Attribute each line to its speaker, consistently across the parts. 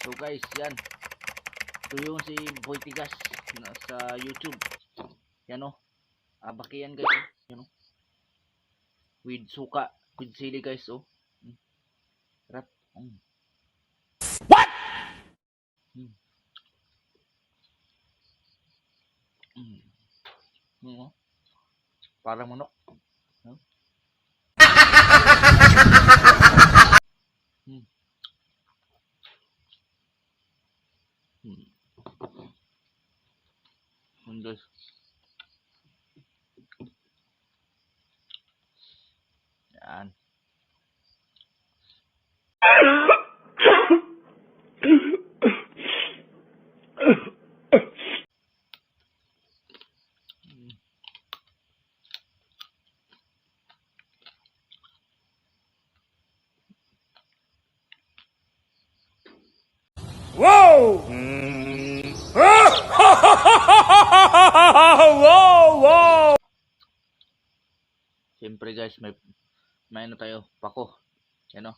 Speaker 1: So guys, yan. Ito yung si Boy Tigas sa YouTube. Yan o. Abaki yan guys. Yan o. With suka. With sili guys o. Sarap.
Speaker 2: What?
Speaker 1: Parang manok. Guys. Yan.
Speaker 2: Wow! Wow! Wow!
Speaker 1: Siyempre guys, may ano tayo, pako. Yan o.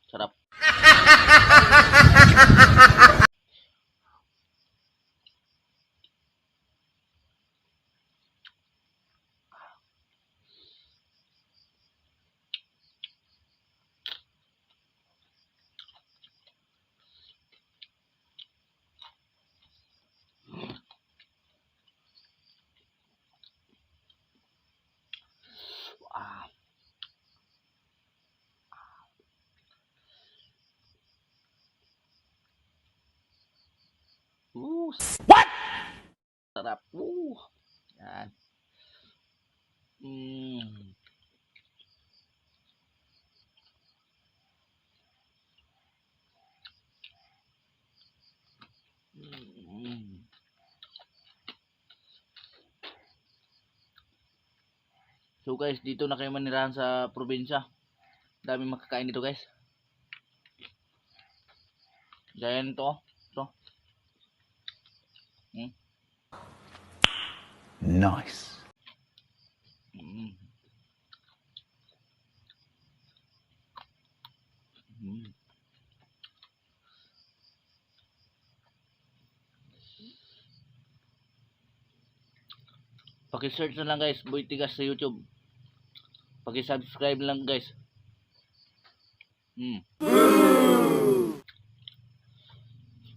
Speaker 1: Sarap.
Speaker 2: What?
Speaker 1: Sarap. Yan. So guys, dito na kayo manirahan sa probinsya. Dami makakain dito guys. Gaya nito. Ito.
Speaker 2: Nice.
Speaker 1: Paki-search na lang guys, Boy Tigas sa YouTube. Paki-subscribe lang guys.